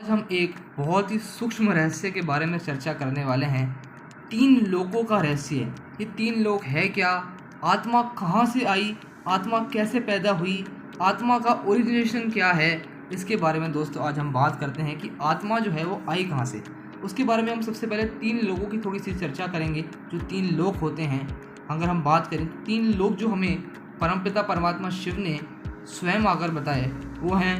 हम एक बहुत ही सूक्ष्म रहस्य के बारे में चर्चा करने वाले हैं। 3 लोकों का रहस्य। ये 3 लोक है क्या? आत्मा कहाँ से आई? आत्मा कैसे पैदा हुई? आत्मा का ओरिजिनेशन क्या है? इसके बारे में दोस्तों आज हम बात करते हैं कि आत्मा जो है वो आई कहाँ से। उसके बारे में हम सबसे पहले 3 लोगों की थोड़ी सी चर्चा करेंगे। जो 3 लोक होते हैं, अगर हम बात करें 3 लोक जो हमें परमपिता परमात्मा शिव ने स्वयं आकर बताए, वो हैं।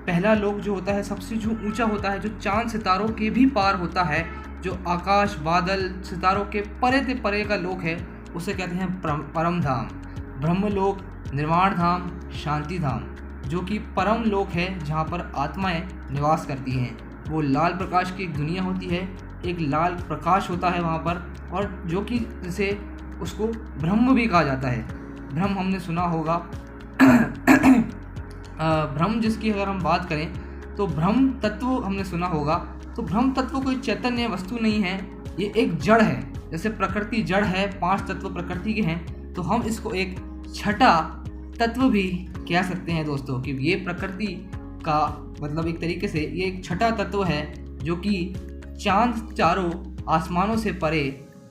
पहला लोक जो होता है सबसे जो ऊंचा होता है, जो चांद सितारों के भी पार होता है, जो आकाश बादल सितारों के परे से परे का लोक है, उसे कहते हैं परम धाम, ब्रह्मलोक, निर्वाण धाम, शांति धाम, जो कि परम लोक है जहाँ पर आत्माएं निवास करती हैं। वो लाल प्रकाश की एक दुनिया होती है, एक लाल प्रकाश होता है वहाँ पर, और जो कि जिसे उसको ब्रह्म भी कहा जाता है। ब्रह्म हमने सुना होगा। ब्रह्म जिसकी अगर हम बात करें तो ब्रह्म तत्व हमने सुना होगा। तो ब्रह्म तत्व कोई चैतन्य वस्तु नहीं है, ये एक जड़ है। जैसे प्रकृति जड़ है, 5 तत्व प्रकृति के हैं, तो हम इसको एक छठा तत्व भी कह सकते हैं दोस्तों, कि ये प्रकृति का मतलब एक तरीके से ये एक छठा तत्व है, जो कि चांद चारों आसमानों से परे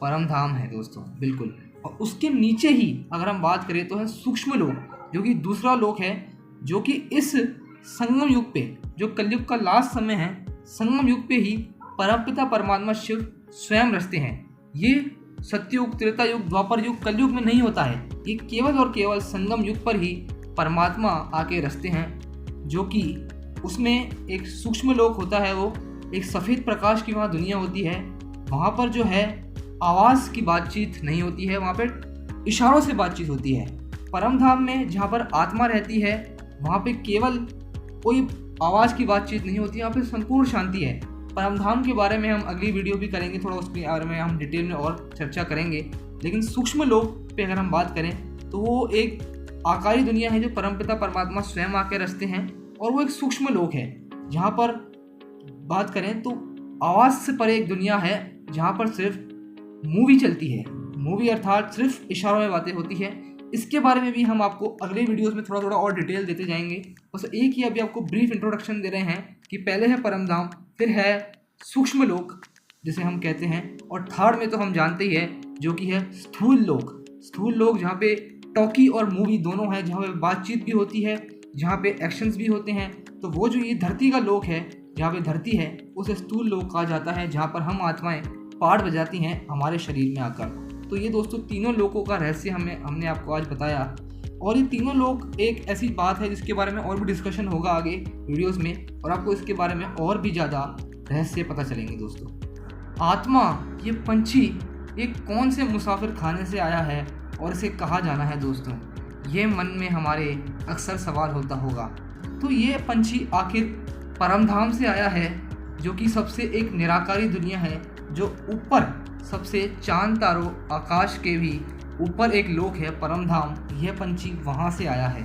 परम धाम है दोस्तों, बिल्कुल। और उसके नीचे ही अगर हम बात करें तो है सूक्ष्म लोक, जो कि दूसरा लोक है, जो कि इस संगम युग पे, जो कलयुग का लास्ट समय है, संगम युग पे ही परमपिता परमात्मा शिव स्वयं रचते हैं। ये सत्ययुग, त्रेता युग, द्वापर युग, कलयुग में नहीं होता है। ये केवल और केवल संगम युग पर ही परमात्मा आके रचते हैं, जो कि उसमें एक सूक्ष्म लोक होता है। वो एक सफ़ेद प्रकाश की वहाँ दुनिया होती है। वहाँ पर जो है आवाज़ की बातचीत नहीं होती है, वहाँ पर इशारों से बातचीत होती है। परम धाम में जहाँ पर आत्मा रहती है, वहाँ पे केवल कोई आवाज़ की बातचीत नहीं होती, यहाँ पे संपूर्ण शांति है। परमधाम के बारे में हम अगली वीडियो भी करेंगे, थोड़ा उसके बारे में हम डिटेल में और चर्चा करेंगे। लेकिन सूक्ष्म लोक पे अगर हम बात करें तो वो एक आकारी दुनिया है, जो परमपिता परमात्मा स्वयं आके रचते हैं, और वो एक सूक्ष्म लोक है। जहाँ पर बात करें तो आवाज़ से परे एक दुनिया है, जहाँ पर सिर्फ मूवी चलती है। मूवी अर्थात सिर्फ इशारों में बातें होती है। इसके बारे में भी हम आपको अगले वीडियोस में थोड़ा थोड़ा और डिटेल देते जाएंगे। बस एक ही अभी आपको ब्रीफ इंट्रोडक्शन दे रहे हैं कि पहले है परमधाम, फिर है सूक्ष्म लोक जिसे हम कहते हैं, और थर्ड में तो हम जानते ही है जो कि है स्थूल लोक। स्थूल लोक जहाँ पे टॉकी और मूवी दोनों है, जहाँ पे बातचीत भी होती है, जहाँ पे एक्शंस भी होते हैं। तो वो जो ये धरती का लोक है, जहाँ पे धरती है, उसे स्थूल लोक कहा जाता है, जहाँ पर हम आत्माएं पाठ बजाती हैं हमारे शरीर में आकर। तो ये दोस्तों तीनों लोकों का रहस्य हमने आपको आज बताया। और ये तीनों लोक एक ऐसी बात है जिसके बारे में और भी डिस्कशन होगा आगे वीडियोस में, और आपको इसके बारे में और भी ज़्यादा रहस्य पता चलेंगे दोस्तों। आत्मा, ये पंछी, ये कौन से मुसाफिर खाने से आया है और इसे कहाँ जाना है दोस्तों, ये मन में हमारे अक्सर सवाल होता होगा। तो ये पंछी आखिर परमधाम से आया है, जो कि सबसे एक निराकारी दुनिया है, जो ऊपर सबसे चांद तारों आकाश के भी ऊपर एक लोक है परमधाम। यह पंछी वहाँ से आया है।